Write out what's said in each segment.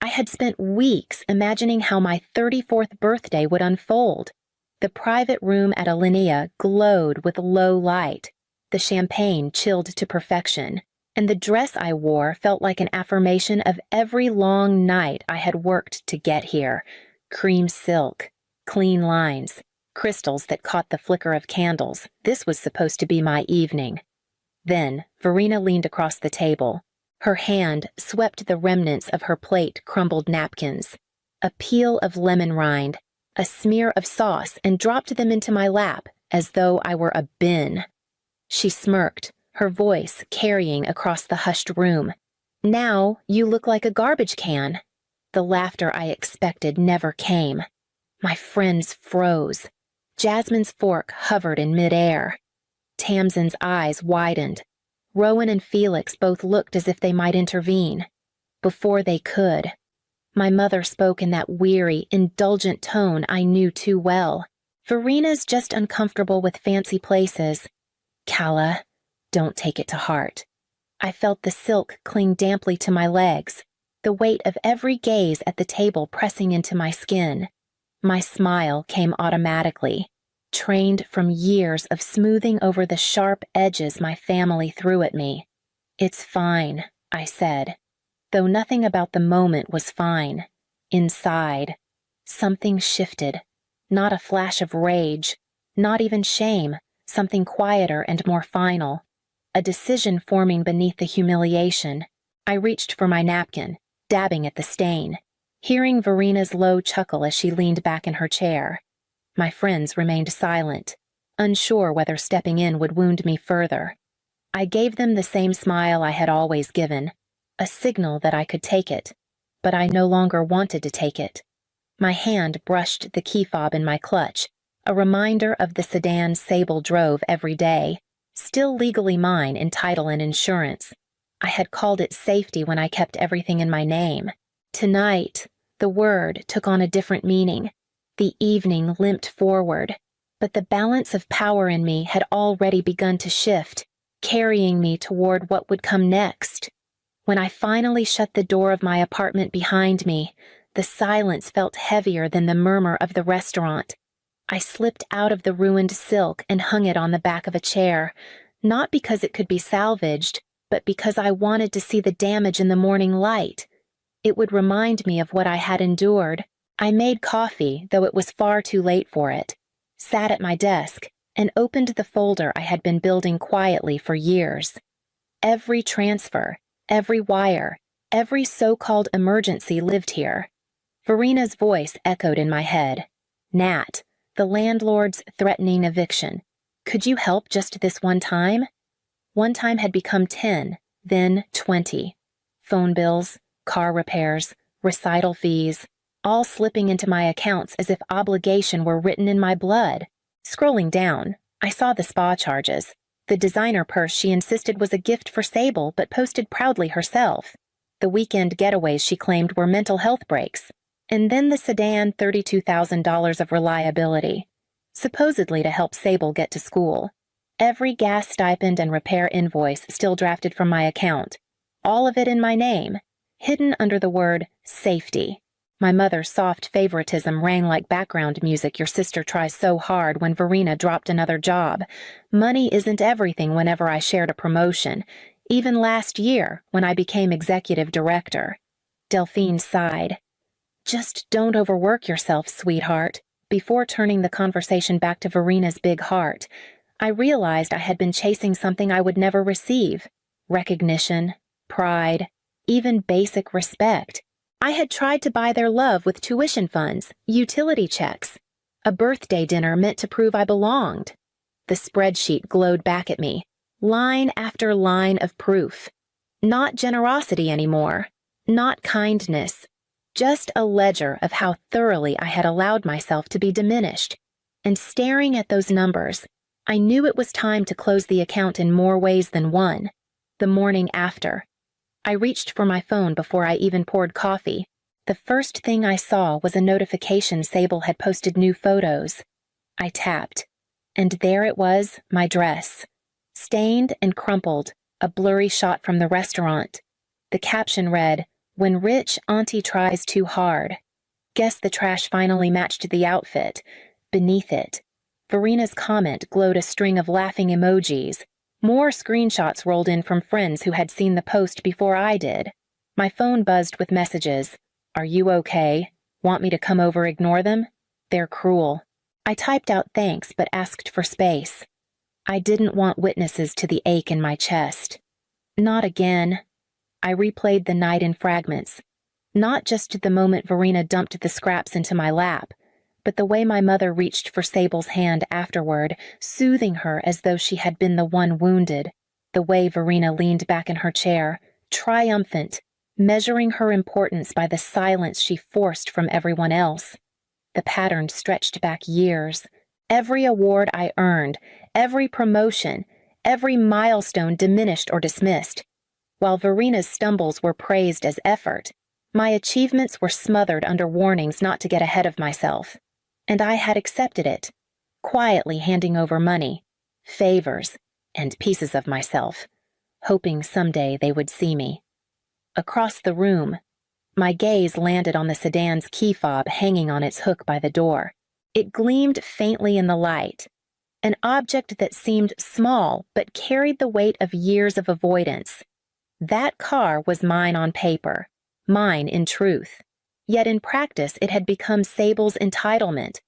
I had spent weeks imagining how my 34th birthday would unfold. The private room at Alinea glowed with low light, the champagne chilled to perfection, and the dress I wore felt like an affirmation of every long night I had worked to get here. Cream silk, clean lines, crystals that caught the flicker of candles. This was supposed to be my evening. Then Verena leaned across the table. Her hand swept the remnants of her plate crumbled napkins, a peel of lemon rind, a smear of sauce, and dropped them into my lap as though I were a bin. She smirked, her voice carrying across the hushed room. "Now you look like a garbage can." The laughter I expected never came. My friends froze. Jasmine's fork hovered in midair. Tamsin's eyes widened. Rowan and Felix both looked as if they might intervene. Before they could. My mother spoke in that weary, indulgent tone I knew too well. "Verena's just uncomfortable with fancy places. Calla, don't take it to heart." I felt the silk cling damply to my legs, the weight of every gaze at the table pressing into my skin. My smile came automatically, trained from years of smoothing over the sharp edges my family threw at me. "It's fine," I said, though nothing about the moment was fine. Inside, something shifted, not a flash of rage, not even shame, something quieter and more final, a decision forming beneath the humiliation. I reached for my napkin, dabbing at the stain, hearing Verena's low chuckle as she leaned back in her chair. My friends remained silent, unsure whether stepping in would wound me further. I gave them the same smile I had always given, a signal that I could take it, but I no longer wanted to take it. My hand brushed the key fob in my clutch, a reminder of the sedan Sable drove every day, still legally mine in title and insurance. I had called it safety when I kept everything in my name. Tonight, the word took on a different meaning. The evening limped forward, but the balance of power in me had already begun to shift, carrying me toward what would come next. When I finally shut the door of my apartment behind me, the silence felt heavier than the murmur of the restaurant. I slipped out of the ruined silk and hung it on the back of a chair, not because it could be salvaged, but because I wanted to see the damage in the morning light. It would remind me of what I had endured. I made coffee, though it was far too late for it, sat at my desk, and opened the folder I had been building quietly for years. Every transfer, every wire, every so-called emergency lived here. Verena's voice echoed in my head. "Nat, the landlord's threatening eviction. Could you help just this one time?" One time had become 10, then 20. Phone bills, car repairs, recital fees, all slipping into my accounts as if obligation were written in my blood. Scrolling down, I saw the spa charges. The designer purse she insisted was a gift for Sable, but posted proudly herself. The weekend getaways she claimed were mental health breaks. And then the sedan $32,000 of reliability, supposedly to help Sable get to school. Every gas stipend and repair invoice still drafted from my account. All of it in my name, hidden under the word safety. My mother's soft favoritism rang like background music your sister tries so hard when Verena dropped another job. Money isn't everything whenever I shared a promotion, even last year when I became executive director. Delphine sighed. "Just don't overwork yourself, sweetheart." Before turning the conversation back to Verena's big heart, I realized I had been chasing something I would never receive. Recognition, pride, even basic respect. I had tried to buy their love with tuition funds, utility checks, a birthday dinner meant to prove I belonged. The spreadsheet glowed back at me, line after line of proof. Not generosity anymore, not kindness, just a ledger of how thoroughly I had allowed myself to be diminished. And staring at those numbers, I knew it was time to close the account in more ways than one. The morning after, I reached for my phone before I even poured coffee. The first thing I saw was a notification Sable had posted new photos. I tapped, and there it was, my dress. Stained and crumpled, a blurry shot from the restaurant. The caption read, When rich auntie tries too hard. Guess the trash finally matched the outfit. Beneath it, Verina's comment glowed a string of laughing emojis. More screenshots rolled in from friends who had seen the post before I did. My phone buzzed with messages. Are you okay? Want me to come over ignore them? They're cruel. I typed out thanks but asked for space. I didn't want witnesses to the ache in my chest. Not again. I replayed the night in fragments. Not just the moment Verina dumped the scraps into my lap, but the way my mother reached for Sable's hand afterward, soothing her as though she had been the one wounded. The way Verina leaned back in her chair, triumphant, measuring her importance by the silence she forced from everyone else. The pattern stretched back years. Every award I earned, every promotion, every milestone diminished or dismissed. While Verina's stumbles were praised as effort, my achievements were smothered under warnings not to get ahead of myself. And I had accepted it, quietly handing over money, favors, and pieces of myself, hoping someday they would see me. Across the room, my gaze landed on the sedan's key fob hanging on its hook by the door. It gleamed faintly in the light, an object that seemed small but carried the weight of years of avoidance. That car was mine on paper, mine in truth. Yet in practice it had become Sable's entitlement.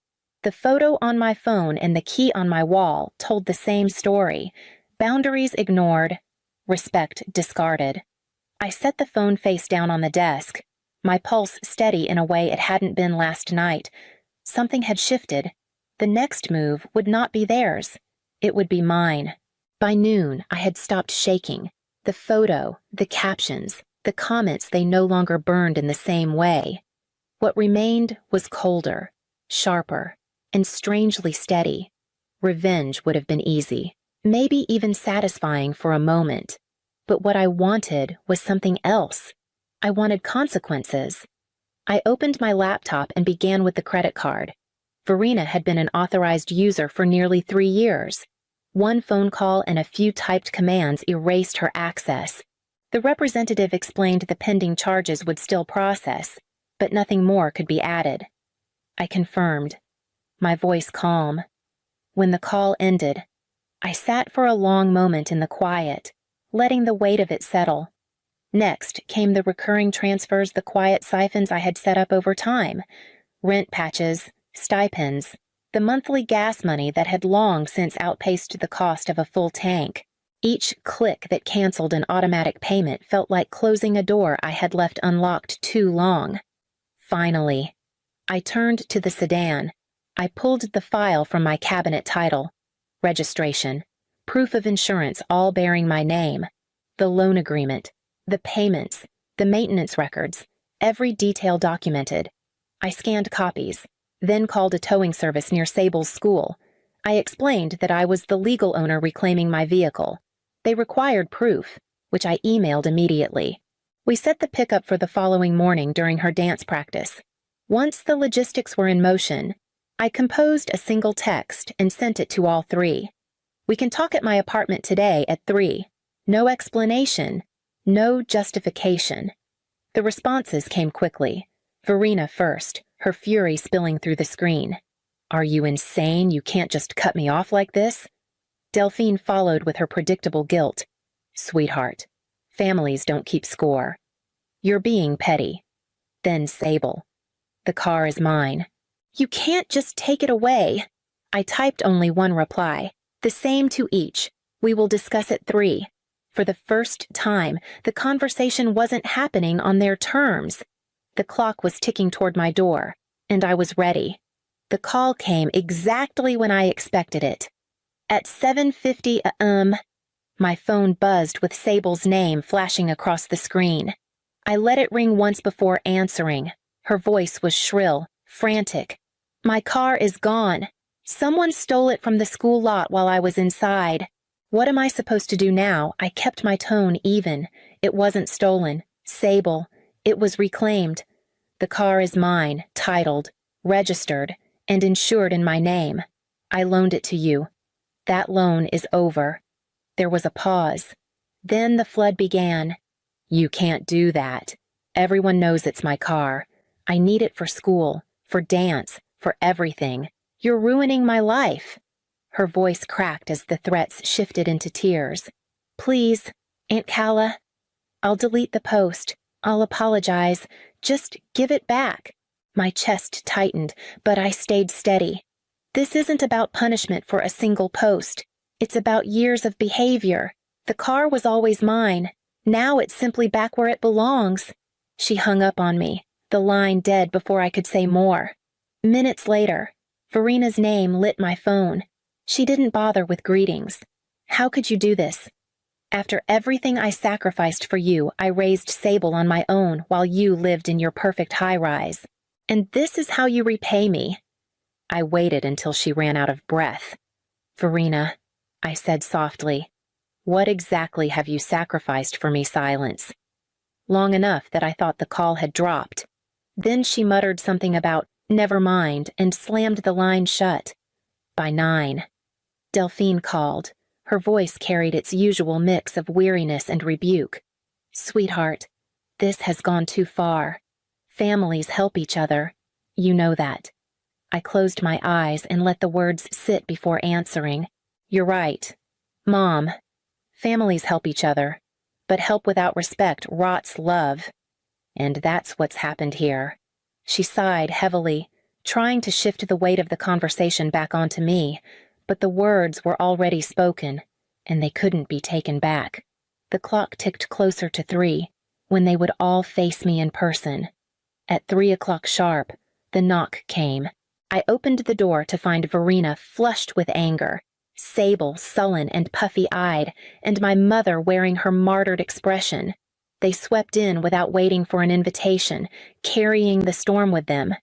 The photo on my phone and the key on my wall told the same story. Boundaries ignored, respect discarded. I set the phone face down on the desk, my pulse steady in a way it hadn't been last night. Something had shifted. The next move would not be theirs. It would be mine. By noon, I had stopped shaking. The photo, the captions, the comments, they no longer burned in the same way. What remained was colder, sharper, and strangely steady. Revenge would have been easy, maybe even satisfying for a moment. But what I wanted was something else. I wanted consequences. I opened my laptop and began with the credit card. Verina had been an authorized user for nearly 3 years. One phone call and a few typed commands erased her access. The representative explained the pending charges would still process, but nothing more could be added. I confirmed, my voice calm. When the call ended, I sat for a long moment in the quiet, letting the weight of it settle. Next came the recurring transfers, the quiet siphons I had set up over time, rent patches, stipends, the monthly gas money that had long since outpaced the cost of a full tank. Each click that canceled an automatic payment felt like closing a door I had left unlocked too long. Finally, I turned to the sedan. I pulled the file from my cabinet title, registration, proof of insurance all bearing my name, the loan agreement, the payments, the maintenance records, every detail documented. I scanned copies, then called a towing service near Sable's school. I explained that I was the legal owner reclaiming my vehicle. They required proof, which I emailed immediately. We set the pickup for the following morning during her dance practice. Once the logistics were in motion, I composed a single text and sent it to all three. We can talk at my apartment today at 3. No explanation, no justification. The responses came quickly. Verina first, her fury spilling through the screen. Are you insane? You can't just cut me off like this? Delphine followed with her predictable guilt. Sweetheart, families don't keep score. You're being petty. Then Sable. The car is mine. You can't just take it away. I typed only one reply, the same to each. We will discuss at 3. For the first time, the conversation wasn't happening on their terms. The clock was ticking toward my door, and I was ready. The call came exactly when I expected it. At 7:50 my phone buzzed with Sable's name flashing across the screen. I let it ring once before answering. Her voice was shrill, frantic. My car is gone. Someone stole it from the school lot while I was inside. What am I supposed to do now? I kept my tone even. It wasn't stolen. Sable. It was reclaimed. The car is mine, titled, registered, and insured in my name. I loaned it to you. That loan is over. There was a pause. Then the flood began. You can't do that. Everyone knows it's my car. I need it for school, for dance, for everything. You're ruining my life." Her voice cracked as the threats shifted into tears. "Please, Aunt Calla, I'll delete the post. I'll apologize. Just give it back." My chest tightened, but I stayed steady. This isn't about punishment for a single post. It's about years of behavior. The car was always mine. Now it's simply back where it belongs. She hung up on me, the line dead before I could say more. Minutes later, Verina's name lit my phone. She didn't bother with greetings. "How could you do this? After everything I sacrificed for you, I raised Sable on my own while you lived in your perfect high-rise. And this is how you repay me." I waited until she ran out of breath. "Verina," I said softly, "what exactly have you sacrificed for me?" Silence. Long enough that I thought the call had dropped. Then she muttered something about "never mind" and slammed the line shut. By 9. Delphine called. Her voice carried its usual mix of weariness and rebuke. "Sweetheart, this has gone too far. Families help each other. You know that." I closed my eyes and let the words sit before answering. "You're right. Mom, families help each other, but help without respect rots love. And that's what's happened here." She sighed heavily, trying to shift the weight of the conversation back onto me, but the words were already spoken, and they couldn't be taken back. The clock ticked closer to 3, when they would all face me in person. At 3 o'clock sharp, the knock came. I opened the door to find Verina flushed with anger, Sable sullen and puffy-eyed, and my mother wearing her martyred expression. They swept in without waiting for an invitation, carrying the storm with them.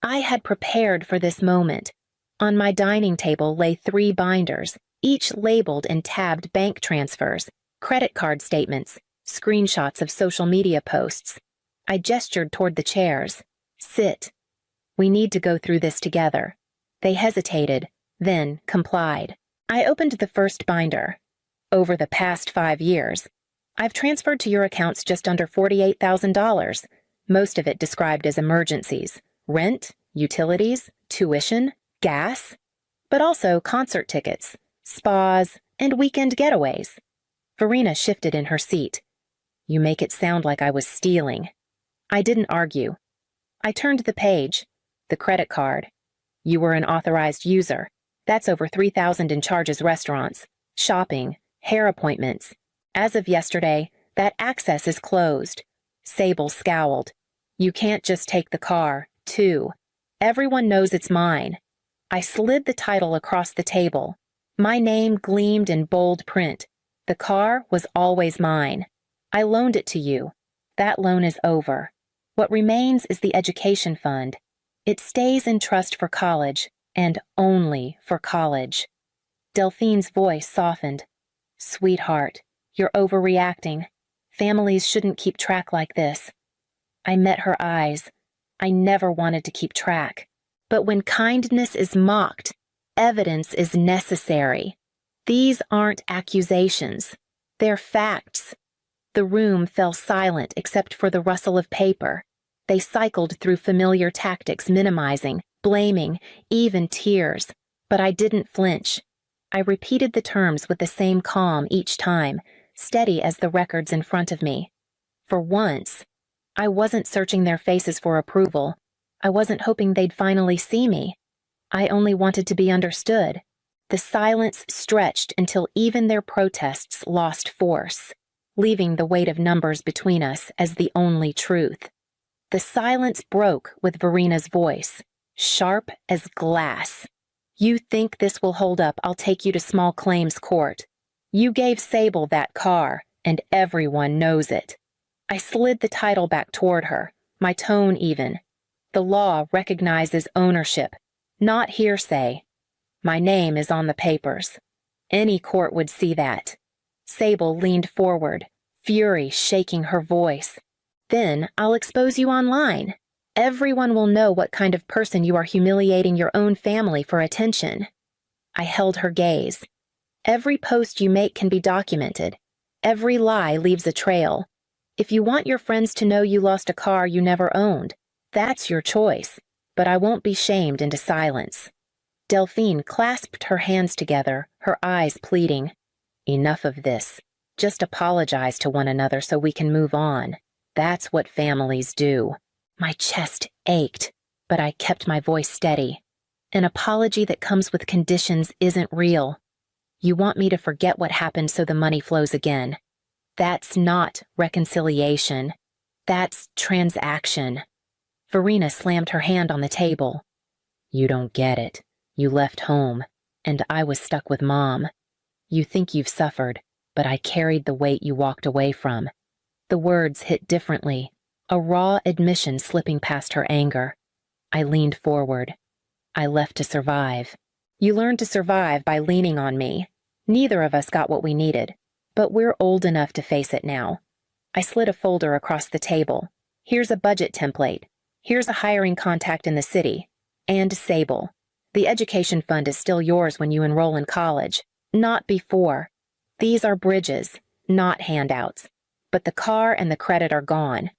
I had prepared for this moment. On my dining table lay 3 binders, each labeled and tabbed bank transfers, credit card statements, screenshots of social media posts. I gestured toward the chairs. "Sit. We need to go through this together." They hesitated, then complied. I opened the first binder. "Over the past 5 years, I've transferred to your accounts just under $48,000, most of it described as emergencies, rent, utilities, tuition, gas, but also concert tickets, spas, and weekend getaways." Verina shifted in her seat. "You make it sound like I was stealing." I didn't argue. I turned the page. The credit card. "You were an authorized user. That's over $3,000 in charges restaurants, shopping, hair appointments. As of yesterday, that access is closed." Sable scowled. "You can't just take the car, too. Everyone knows it's mine." I slid the title across the table. My name gleamed in bold print. The car was always mine. I loaned it to you. That loan is over. What remains is the education fund. It stays in trust for college, and only for college. Delphine's voice softened. "Sweetheart, you're overreacting. Families shouldn't keep track like this." I met her eyes. I never wanted to keep track. But when kindness is mocked, evidence is necessary. These aren't accusations. They're facts. The room fell silent except for the rustle of paper. They cycled through familiar tactics, minimizing, blaming, even tears. But I didn't flinch. I repeated the terms with the same calm each time, steady as the records in front of me. For once, I wasn't searching their faces for approval. I wasn't hoping they'd finally see me. I only wanted to be understood. The silence stretched until even their protests lost force, leaving the weight of numbers between us as the only truth. The silence broke with Verina's voice, sharp as glass. "You think this will hold up? I'll take you to small claims court. You gave Sable that car, and everyone knows it." I slid the title back toward her, my tone even. "The law recognizes ownership, not hearsay. My name is on the papers. Any court would see that." Sable leaned forward, fury shaking her voice. "Then I'll expose you online. Everyone will know what kind of person you are, humiliating your own family for attention." I held her gaze. "Every post you make can be documented. Every lie leaves a trail. If you want your friends to know you lost a car you never owned, that's your choice, but I won't be shamed into silence." Delphine clasped her hands together, her eyes pleading. "Enough of this. Just apologize to one another so we can move on. That's what families do." My chest ached, but I kept my voice steady. "An apology that comes with conditions isn't real. You want me to forget what happened so the money flows again. That's not reconciliation. That's transaction." Verena slammed her hand on the table. "You don't get it. You left home, and I was stuck with Mom. You think you've suffered, but I carried the weight you walked away from." The words hit differently, a raw admission slipping past her anger. I leaned forward. "I left to survive." "You learned to survive by leaning on me. Neither of us got what we needed, but we're old enough to face it now." I slid a folder across the table. "Here's a budget template. Here's a hiring contact in the city. And Sable. The education fund is still yours when you enroll in college, not before. These are bridges, not handouts. But the car and the credit are gone.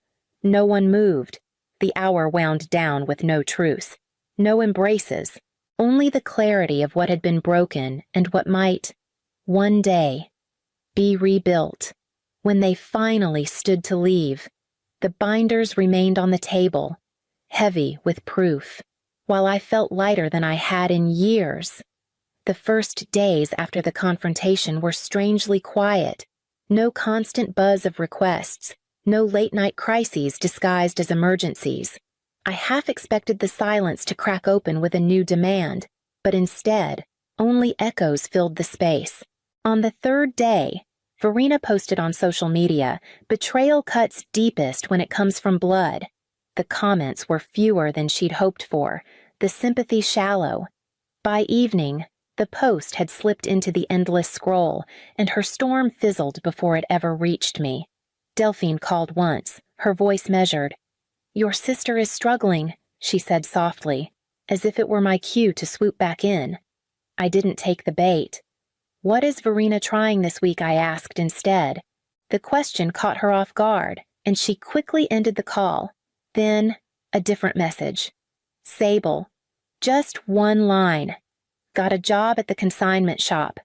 No one moved. The hour wound down with no truce. No embraces. Only the clarity of what had been broken and what might, one day, be rebuilt. When they finally stood to leave, the binders remained on the table, heavy with proof, while I felt lighter than I had in years. The first days after the confrontation were strangely quiet. No constant buzz of requests, no late-night crises disguised as emergencies. I half expected the silence to crack open with a new demand, but instead, only echoes filled the space. On the third day, Verena posted on social media, "Betrayal cuts deepest when it comes from blood." The comments were fewer than she'd hoped for, the sympathy shallow. By evening, the post had slipped into the endless scroll, and her storm fizzled before it ever reached me. Delphine called once, her voice measured. "Your sister is struggling," she said softly, as if it were my cue to swoop back in. I didn't take the bait. "What is Verena trying this week?" I asked instead. The question caught her off guard, and she quickly ended the call. Then, a different message. "Sable. Just one line. Got a job at the consignment shop."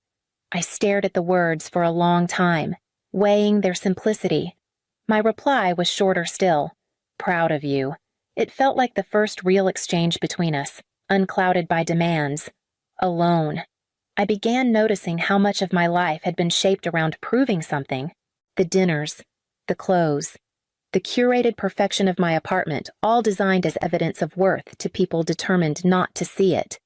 I stared at the words for a long time, weighing their simplicity. My reply was shorter still. "Proud of you." It felt like the first real exchange between us, unclouded by demands. Alone. I began noticing how much of my life had been shaped around proving something. The dinners, the clothes, the curated perfection of my apartment, all designed as evidence of worth to people determined not to see it.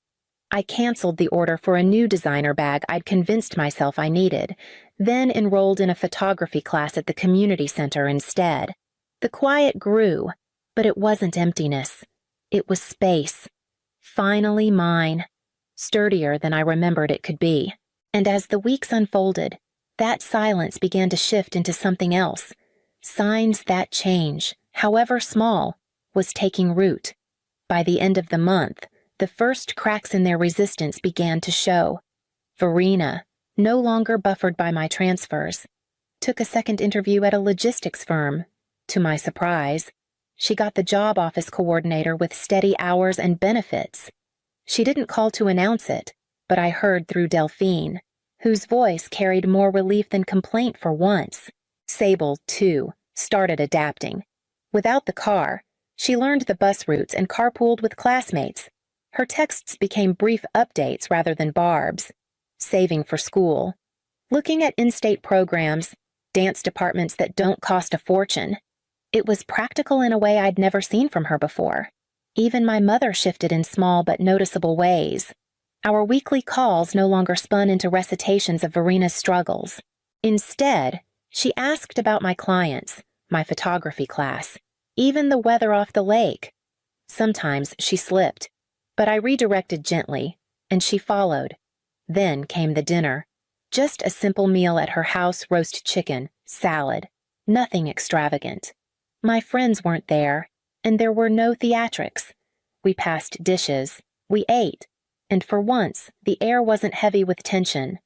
I canceled the order for a new designer bag I'd convinced myself I needed, then enrolled in a photography class at the community center instead. The quiet grew, but it wasn't emptiness. It was space. Finally mine. Sturdier than I remembered it could be. And as the weeks unfolded, that silence began to shift into something else. Signs that change, however small, was taking root. By the end of the month, the first cracks in their resistance began to show. Verena, no longer buffered by my transfers, took a second interview at a logistics firm. To my surprise, she got the job office coordinator with steady hours and benefits. She didn't call to announce it, but I heard through Delphine, whose voice carried more relief than complaint for once. Sable, too, started adapting. Without the car, she learned the bus routes and carpooled with classmates. Her texts became brief updates rather than barbs. Saving for school. Looking at in-state programs, dance departments that don't cost a fortune. It was practical in a way I'd never seen from her before. Even my mother shifted in small but noticeable ways. Our weekly calls no longer spun into recitations of Verena's struggles. Instead, she asked about my clients, my photography class, even the weather off the lake. Sometimes she slipped, but I redirected gently, and she followed. Then came the dinner. Just a simple meal at her house, roast chicken, salad, nothing extravagant. My friends weren't there, and there were no theatrics. We passed dishes, we ate, and for once, the air wasn't heavy with tension.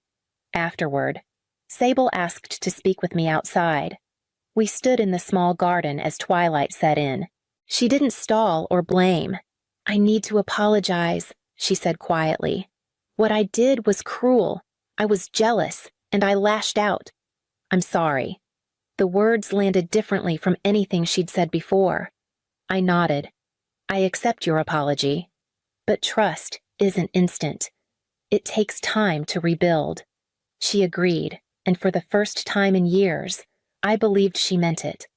Afterward, Sable asked to speak with me outside. We stood in the small garden as twilight set in. She didn't stall or blame. "I need to apologize," she said quietly. "What I did was cruel. I was jealous, and I lashed out. I'm sorry." The words landed differently from anything she'd said before. I nodded. "I accept your apology. But trust isn't instant. It takes time to rebuild." She agreed, and for the first time in years, I believed she meant it.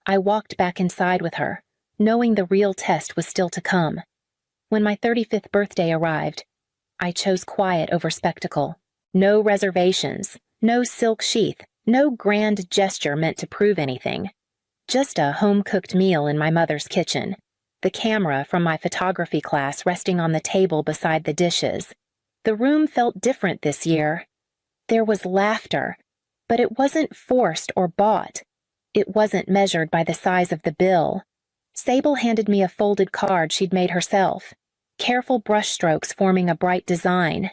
I walked back inside with her, knowing the real test was still to come. When my 35th birthday arrived, I chose quiet over spectacle. No reservations, no silk sheath, no grand gesture meant to prove anything. Just a home-cooked meal in my mother's kitchen, the camera from my photography class resting on the table beside the dishes. The room felt different this year. There was laughter, but it wasn't forced or bought. It wasn't measured by the size of the bill. Sable handed me a folded card she'd made herself, careful brushstrokes forming a bright design.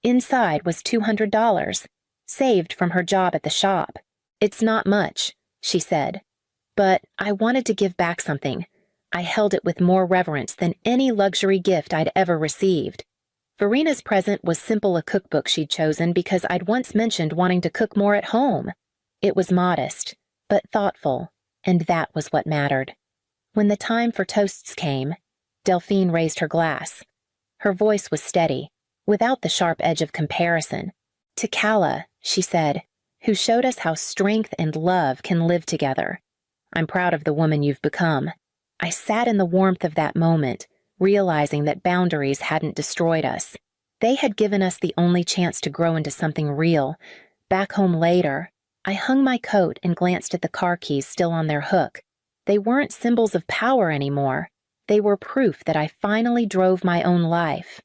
Inside was $200, saved from her job at the shop. "It's not much," she said, "but I wanted to give back something." I held it with more reverence than any luxury gift I'd ever received. Verena's present was simple, a cookbook she'd chosen because I'd once mentioned wanting to cook more at home. It was modest, but thoughtful, and that was what mattered. When the time for toasts came, Delphine raised her glass. Her voice was steady, without the sharp edge of comparison. "To Calla," she said, "who showed us how strength and love can live together. I'm proud of the woman you've become." I sat in the warmth of that moment, realizing that boundaries hadn't destroyed us. They had given us the only chance to grow into something real. Back home later, I hung my coat and glanced at the car keys still on their hook. They weren't symbols of power anymore. They were proof that I finally drove my own life.